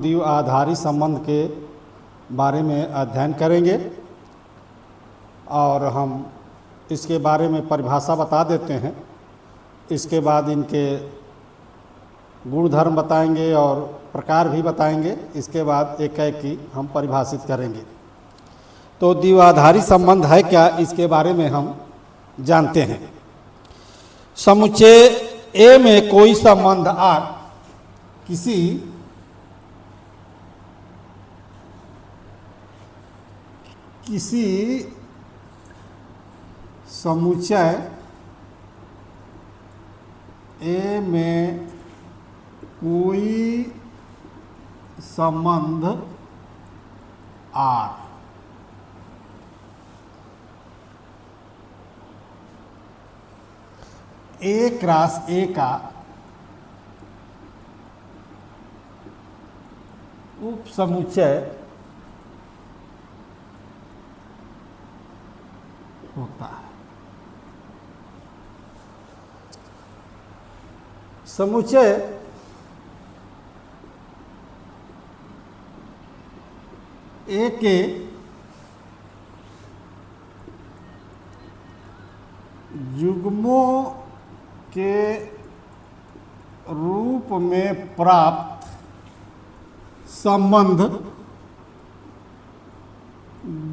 द्विआधारी संबंध के बारे में अध्ययन करेंगे और हम इसके बारे में परिभाषा बता देते हैं। इसके बाद इनके गुणधर्म बताएंगे और प्रकार भी बताएंगे। इसके बाद एक एक की हम परिभाषित करेंगे। तो द्विआधारी संबंध है क्या, इसके बारे में हम जानते हैं। समुच्चय ए में कोई संबंध आर किसी समुच्चय ए में कोई संबंध आर ए क्रॉस ए का उप समुच्चय होता है। समुच्चय ए के युग्मों के रूप में प्राप्त संबंध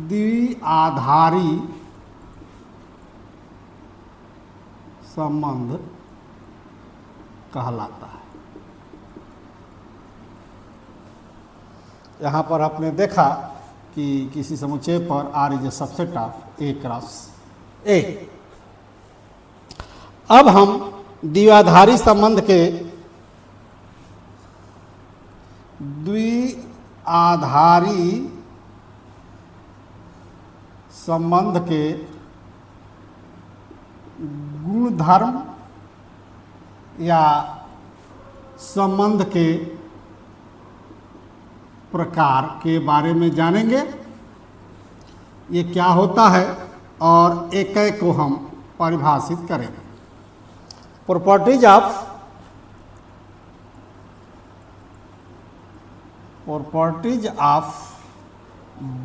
द्विआधारी संबंध कहलाता है। यहाँ पर आपने देखा कि किसी समुच्चय पर R is a subset of A cross A. अब हम द्विआधारी संबंध के संबंध के गुणधर्म या संबंध के प्रकार के बारे में जानेंगे। ये क्या होता है और एक एक को हम परिभाषित करेंगे। प्रॉपर्टीज ऑफ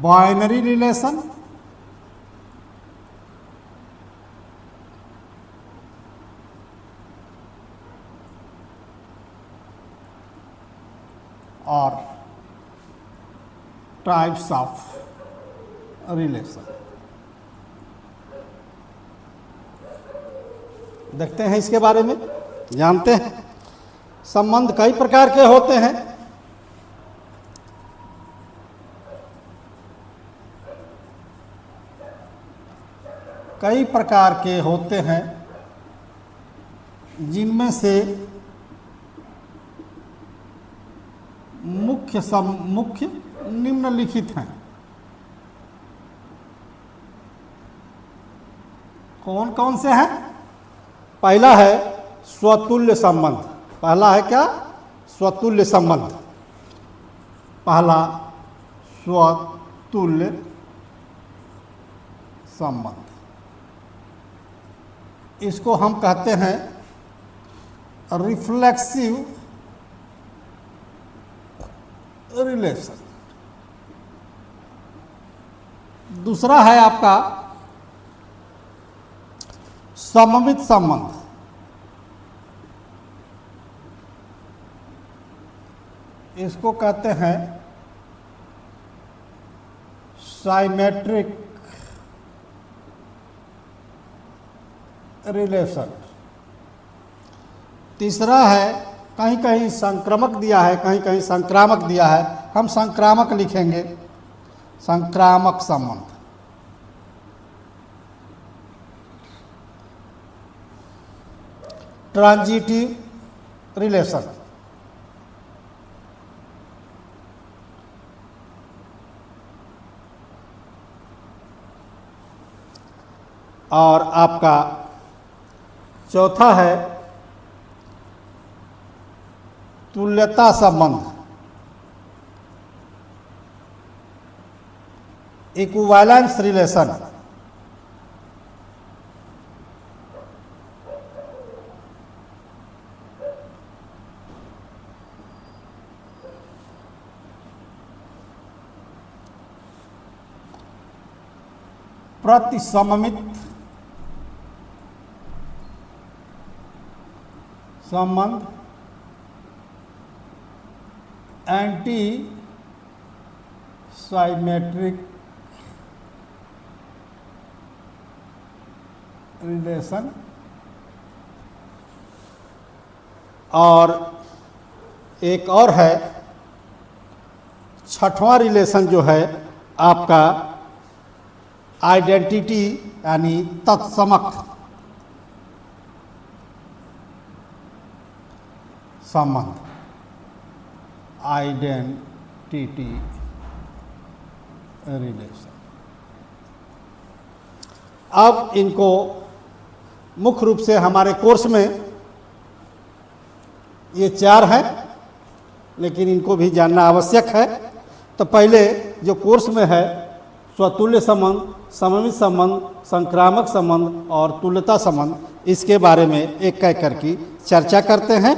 बाइनरी रिलेशन, और टाइप्स ऑफ रिलेशन देखते हैं। इसके बारे में जानते हैं। संबंध कई प्रकार के होते हैं। कई प्रकार के होते हैं जिनमें से मुख्य निम्नलिखित हैं। कौन कौन से हैं? पहला है स्वतुल्य संबंध। पहला है क्या? स्वतुल्य संबंध। पहला स्वतुल्य संबंध, इसको हम कहते हैं रिफ्लेक्सिव रिलेशन। दूसरा है आपका सममित संबंध। इसको कहते हैं साइमेट्रिक रिलेशन। तीसरा है, कहीं कहीं संक्रमक दिया है, कहीं कहीं संक्रामक दिया है, हम संक्रामक लिखेंगे, संक्रामक संबंध। Transitive relation. और आपका चौथा है तुल्यता संबंध, इक्विवेलेंस रिलेशन। प्रतिसममित संबंध एंटी साइमेट्रिक रिलेशन। और एक और है छठवां रिलेशन जो है आपका आइडेंटिटी यानी तत्समक संबंध, आइडेंटिटी रिलेशन। अब इनको मुख्य रूप से हमारे कोर्स में ये 4 हैं, लेकिन इनको भी जानना आवश्यक है। तो पहले जो कोर्स में है स्वतुल्य संबंध, सममित संबंध, संक्रामक संबंध और तुल्यता संबंध, इसके बारे में एक एक करके चर्चा करते हैं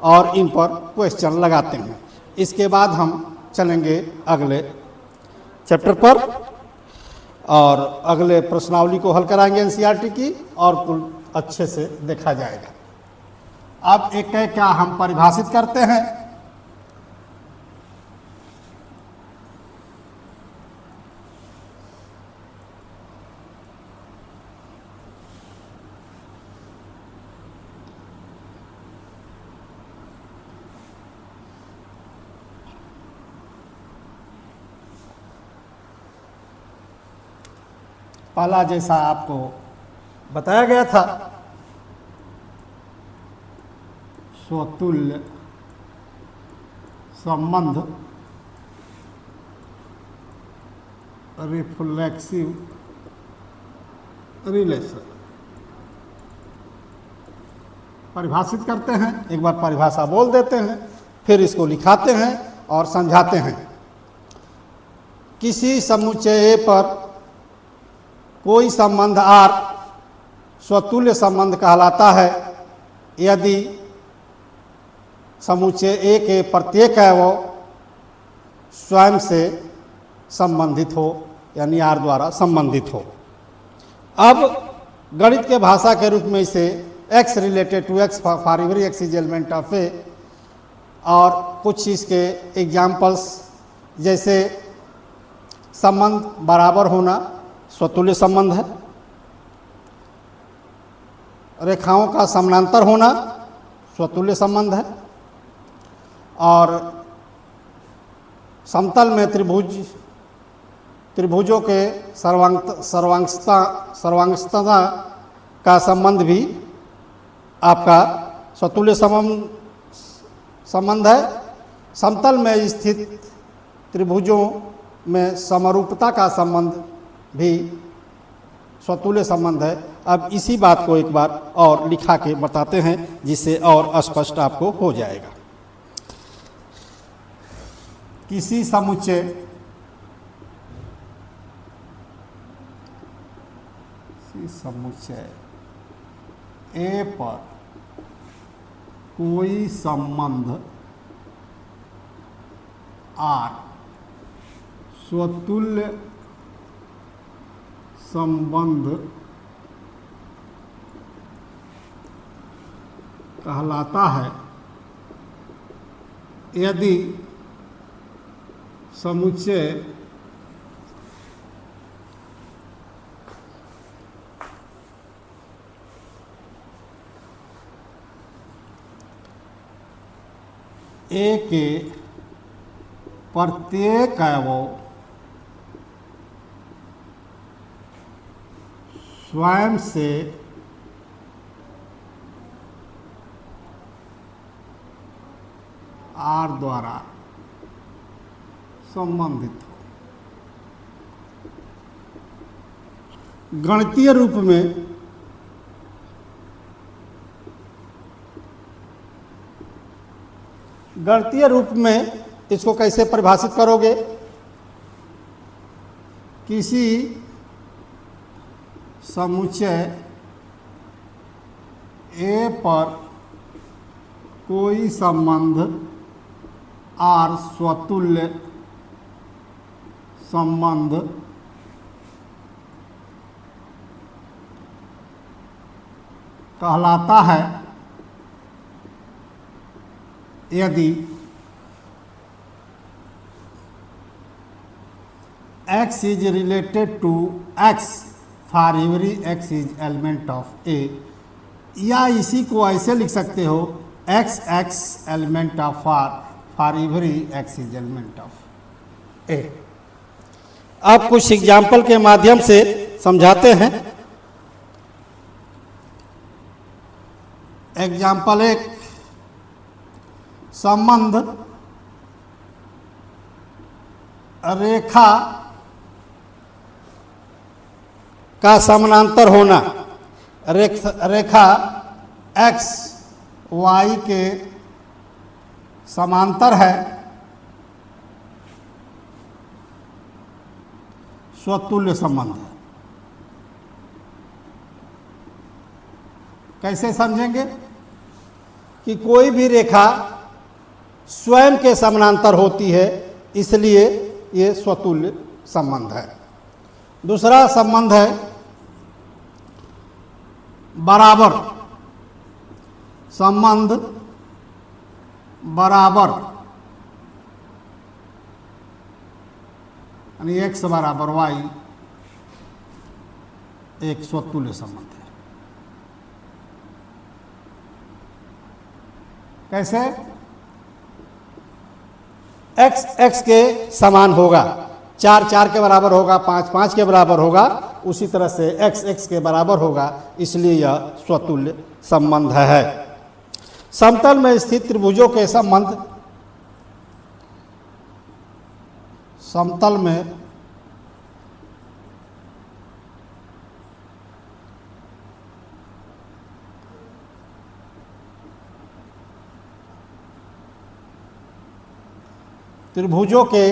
और इन पर क्वेश्चन लगाते हैं। इसके बाद हम चलेंगे अगले चैप्टर पर और अगले प्रश्नावली को हल कराएंगे एनसीईआरटी की, और कुल अच्छे से देखा जाएगा। अब एक एक क्या हम परिभाषित करते हैं। पहला जैसा आपको बताया गया था, स्वतुल्य संबंध रिफ्लेक्सिव रिलेशन परिभाषित करते हैं। एक बार परिभाषा बोल देते हैं, फिर इसको लिखाते हैं और समझाते हैं। किसी समुच्चय पर कोई संबंध R स्वतुल्य संबंध कहलाता है यदि समुच्चय A के प्रत्येक अवयव स्वयं से संबंधित हो, यानी R द्वारा संबंधित हो। अब गणित के भाषा के रूप में इसे x related to x for every x is element of A, और कुछ इसके एग्जाम्पल्स जैसे संबंध बराबर होना स्वतुल्य संबंध है, रेखाओं का समानांतर होना स्वतुल्य संबंध है, और समतल में त्रिभुजों के सर्वांगता का संबंध भी आपका स्वतुल्य संबंध है। समतल में स्थित त्रिभुजों में समरूपता का संबंध भी स्वतुल्य संबंध है। अब इसी बात को एक बार और लिखा के बताते हैं जिससे और स्पष्ट आपको हो जाएगा। किसी समुच्चय A पर कोई संबंध R स्वतुल्य संबंध कहलाता है यदि समुच्चय A के प्रत्येक अवयव स्वयं से R द्वारा संबंधित हो। गणितीय रूप में इसको कैसे परिभाषित करोगे? किसी समुच्चय A पर कोई संबंध R स्वतुल्य संबंध कहलाता है यदि x is related to x for every x is element of A, या इसी को ऐसे लिख सकते हो x x element of R for every x is element of A। अब कुछ एग्जाम्पल के माध्यम से समझाते हैं। एग्जाम्पल एक, संबंध रेखा का समानांतर होना। रेखा x y के समांतर है, स्वतुल्य संबंध है। कैसे समझेंगे कि कोई भी रेखा स्वयं के समानांतर होती है, इसलिए ये स्वतुल्य संबंध है। दूसरा संबंध है बराबर। संबंध बराबर यानी x बराबर y एक स्वतुल्य संबंध है। कैसे? x x के समान होगा, 4 4 के बराबर होगा, 5 5 के बराबर होगा, उसी तरह से x x के बराबर होगा, इसलिए यह स्वतुल्य संबंध है। समतल में स्थित त्रिभुजों के संबंध। समतल में त्रिभुजों के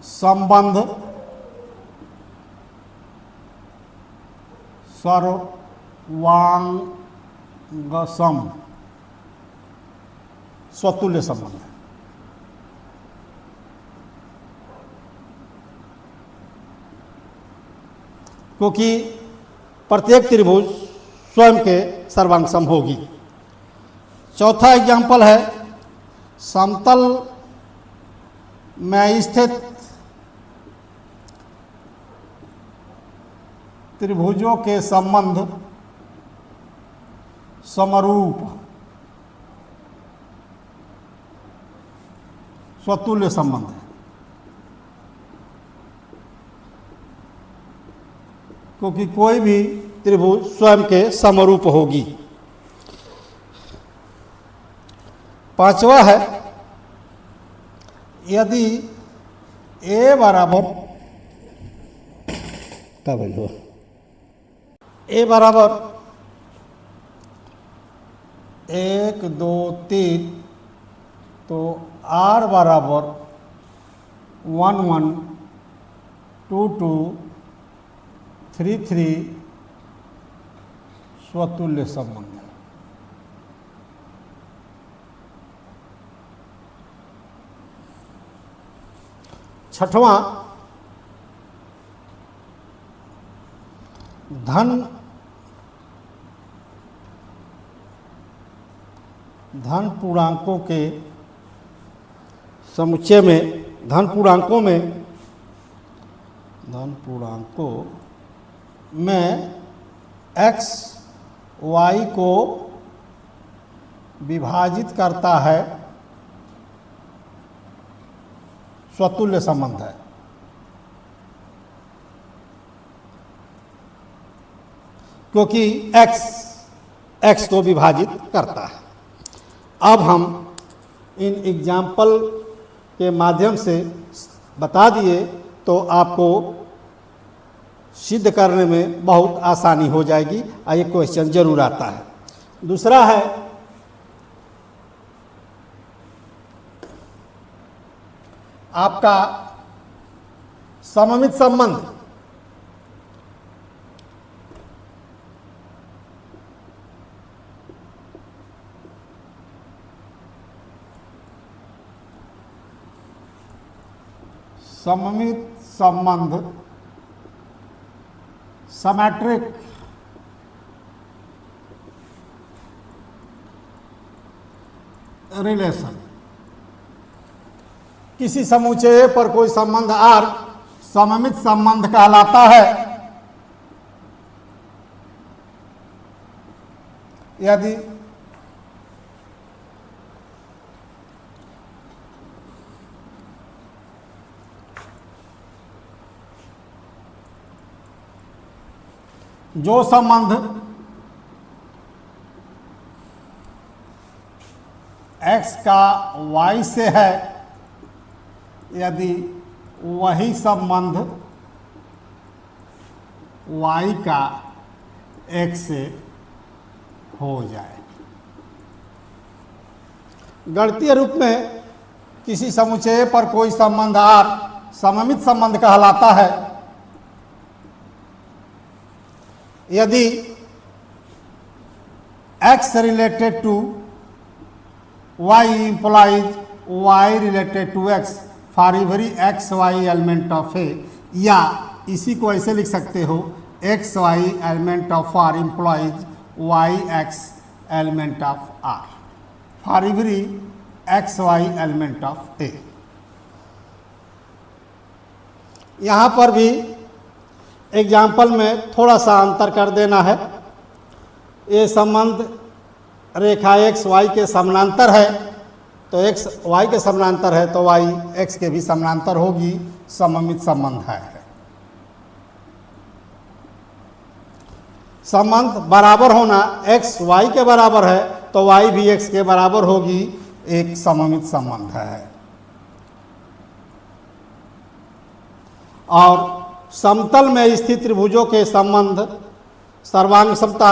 संबंध सर्वांगसम स्वतुल्य संबंध है। क्योंकि प्रत्येक त्रिभुज स्वयं के सर्वांगसम होगी। चौथा एग्जाम्पल है समतल में स्थित त्रिभुजों के संबंध समरूप स्वतुल्य संबंध है। क्योंकि कोई भी त्रिभुज स्वयं के समरूप होगी। पांचवा है यदि a बराबर a बराबर 1 2 3 तो r बराबर 1 1 2 2 3 3 स्वतुल्य संबंध है। छठवां धन पूर्णांकों के समुच्चय में धन पूर्णांकों में x y को विभाजित करता है स्वतुल्य संबंध है। क्योंकि x को विभाजित करता है। अब हम इन एग्जाम्पल के माध्यम से बता दिए तो आपको सिद्ध करने में बहुत आसानी हो जाएगी। ये क्वेश्चन जरूर आता है। दूसरा है आपका सममित संबंध। सममित संबंध सिमेट्रिक रिलेशन। किसी समुच्चय पर कोई संबंध आर सममित संबंध कहलाता है यदि जो संबंध x का y से है यदि वही संबंध y का x से हो जाए। गणितीय रूप में किसी समुच्चय पर कोई संबंध R सममित संबंध कहलाता है यदि x related to y implies y related to x for every x y element of A, या इसी को ऐसे लिख सकते हो x y element of R implies y x element of R for every x y element of A। यहाँ पर भी एग्जाम्पल में थोड़ा सा अंतर कर देना है। ये संबंध रेखा x y के समानांतर है तो x y के समानांतर है तो y x के भी समानांतर होगी, सममित संबंध है। संबंध बराबर होना x y के बराबर है तो y भी x के बराबर होगी, एक सममित संबंध है। और समतल में स्थित त्रिभुजों के संबंध सर्वांग समता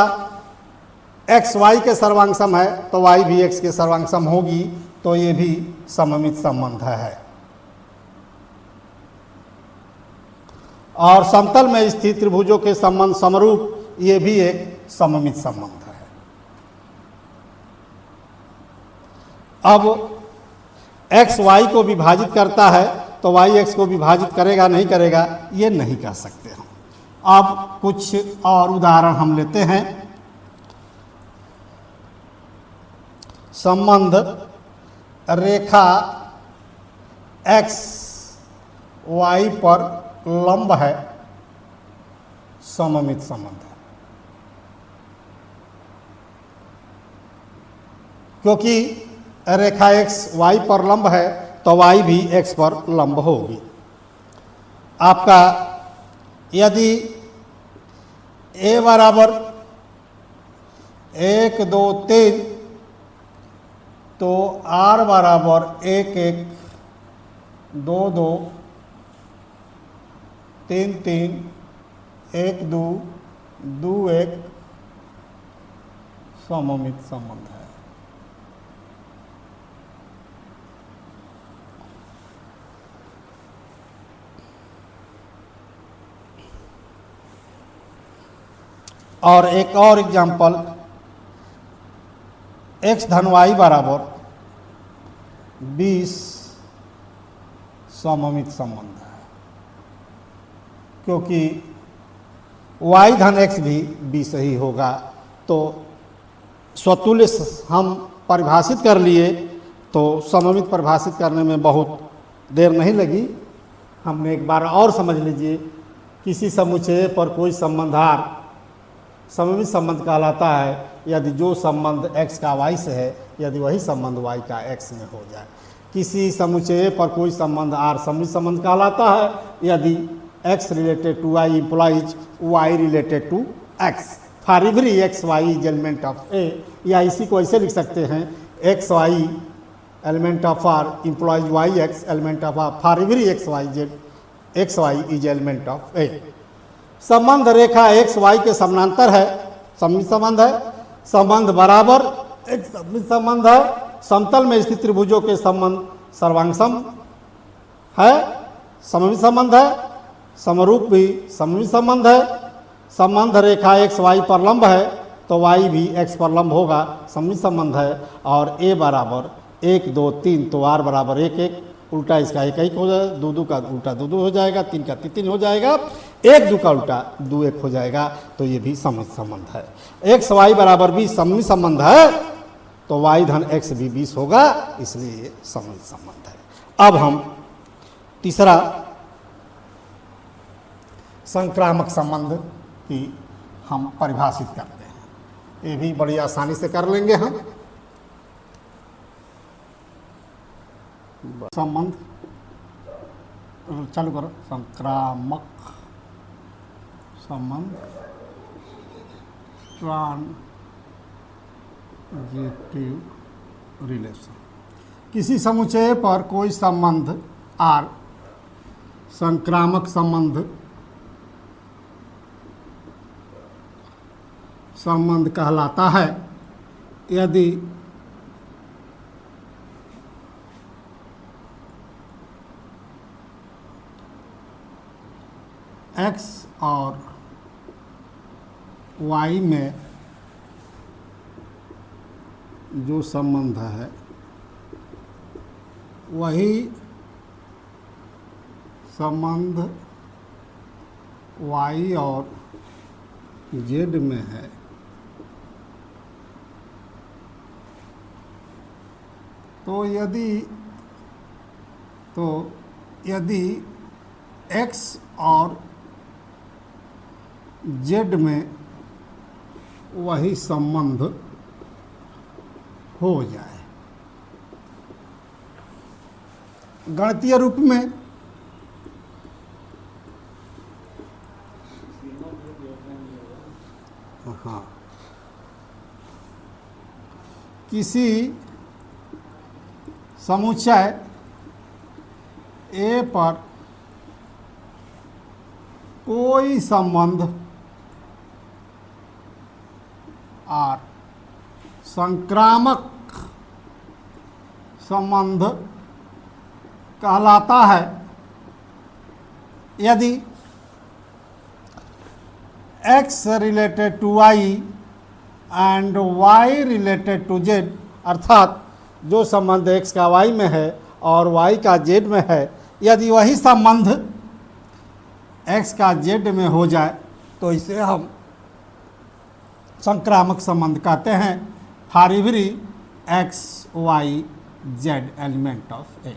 x y के सर्वांग सम है तो y भी x के सर्वांग सम होगी, तो ये भी सममित संबंध है। और समतल में स्थित त्रिभुजों के संबंध समरूप, ये भी एक सममित संबंध है। अब x y को विभाजित करता है तो y x को विभाजित करेगा नहीं करेगा, ये नहीं कह सकते हम। अब कुछ और उदाहरण हम लेते हैं। संबंध रेखा x y पर लंब है, सममित संबंध है, क्योंकि रेखा x y पर लंब है तो y भी x पर लंब होगी। आपका यदि a बराबर 1 2 3 तो r बराबर 1 1 2 2 3 3 1 2 2 1 सममित संबंध है। और एक और एग्जाम्पल, x धन y बराबर 20 सममित संबंध है, क्योंकि y धन x भी 20 ही होगा। तो स्वतुल्य हम परिभाषित कर लिए, तो सममित परिभाषित करने में बहुत देर नहीं लगी। हमने एक बार और समझ लीजिए, किसी समुच्चय पर कोई संबंध R सममित संबंध कहलाता है यदि जो संबंध x का y से है यदि वही संबंध y का x में हो जाए। किसी समुच्चय पर कोई संबंध R सममित संबंध कहलाता है यदि x related to y implies y related to x for every x y is element of A, या इसी को ऐसे लिख सकते हैं x y element of R implies y x element of R for every x y is element of A। संबंध रेखा x y के समानांतर है, सममित संबंध है। संबंध बराबर एक सममित संबंध है। समतल में स्थित त्रिभुजों के संबंध सर्वांग सम है, सममित संबंध है। समरूप भी सममित संबंध है। संबंध रेखा x y पर लंब है तो y भी x पर लंब होगा, सममित संबंध है। और a बराबर 1 2 3 तो r बराबर 1 1, उल्टा इसका 1 1 हो जाएगा, 2 2 का उल्टा 2 2 हो जाएगा, 3 का 3 3 हो जाएगा, 1 2 का उल्टा 2 1 हो जाएगा, तो ये भी सममित संबंध है। x y बराबर भी सममित संबंध है तो y धन x भी 20 होगा, इसलिए ये सममित संबंध है। अब हम तीसरा संक्रामक संबंध की हम परिभाषित करते हैं। ये भी बड़ी आसानी से कर लेंगे हम। संबंध चालू करो। संक्रामक संबंध, ट्रांजिटिव रिलेशन। किसी समुच्चय पर कोई संबंध R संक्रामक संबंध कहलाता है यदि x और y में जो संबंध है वही संबंध y और z में है। तो यदि x और z में वही संबंध हो जाए, गणितीय रूप में हाँ, किसी समुच्चय A पर कोई संबंध R संक्रामक संबंध कहलाता है यदि x related to y and y related to z, अर्थात जो संबंध x का y में है और y का z में है, यदि वही संबंध x का z में हो जाए तो इसे हम संक्रामक संबंध कहते हैं। For every x y z element of A,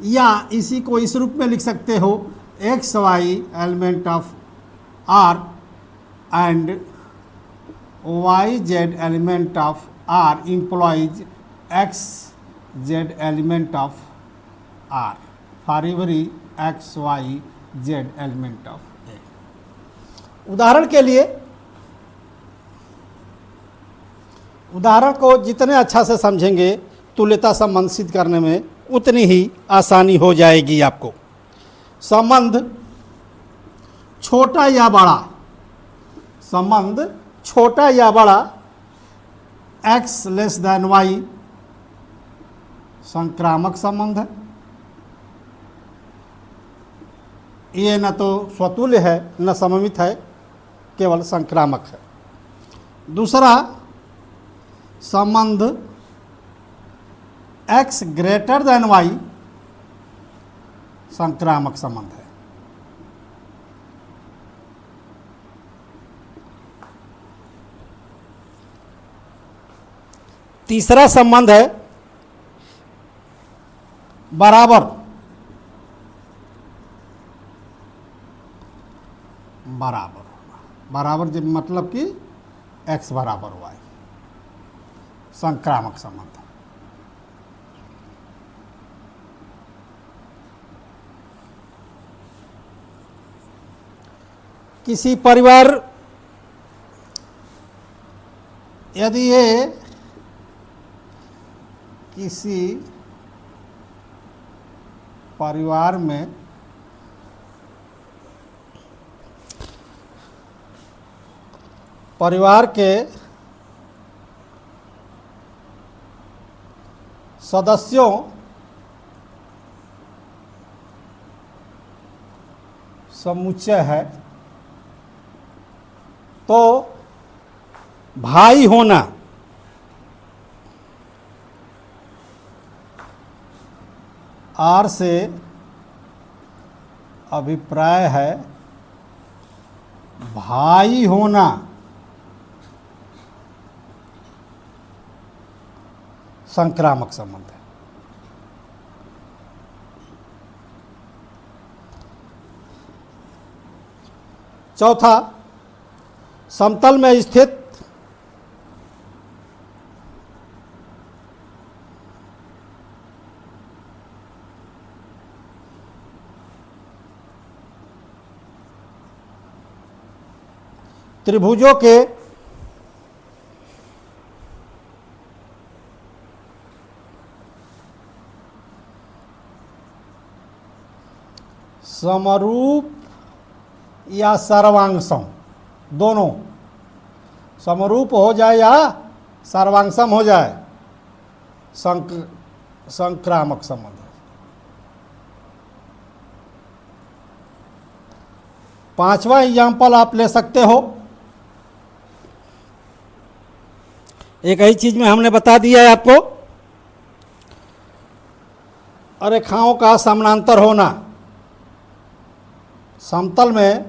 या इसी को इस रूप में लिख सकते हो x y element of R and y z element of R implies x z element of R for every x y z element of A। उदाहरण के लिए, उदाहरण को जितने अच्छा से समझेंगे तुल्यता संबंध सिद्ध करने में उतनी ही आसानी हो जाएगी आपको। संबंध छोटा या बड़ा, संबंध छोटा या बड़ा x लेस देन y संक्रामक संबंध है। ये न तो स्वतुल्य है न सममित है, केवल संक्रामक है। दूसरा संबंध x ग्रेटर देन y संक्रामक संबंध है। तीसरा संबंध है बराबर, बराबर जब मतलब कि x बराबर y संक्रामक संबंध। किसी परिवार, यदि ये किसी परिवार में परिवार के सदस्यों समुच्चय है तो भाई होना R से अभिप्राय है भाई होना संक्रामक संबंध है। चौथा, समतल में स्थित त्रिभुजों के समरूप या सर्वांगसम, दोनों समरूप हो जाए या सर्वांगसम हो जाए, संक्रामक संबंध है। पांचवा एग्जाम्पल आप ले सकते हो, एक ही चीज में हमने बता दिया है आपको, रेखाओं का समानांतर होना। समतल में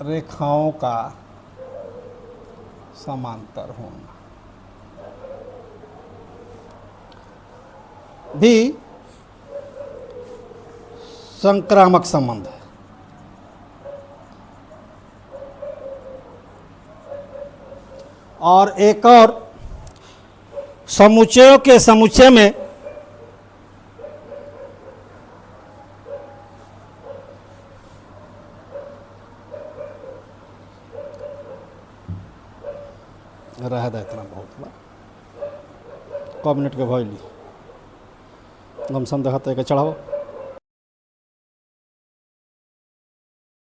रेखाओं का समांतर होना भी संक्रामक संबंध है। और एक और, समुच्चयों के समुच्चय में रह दा इतना बहुत बा क मिनट के भइली गमसम देखा तो चढ़ाओ।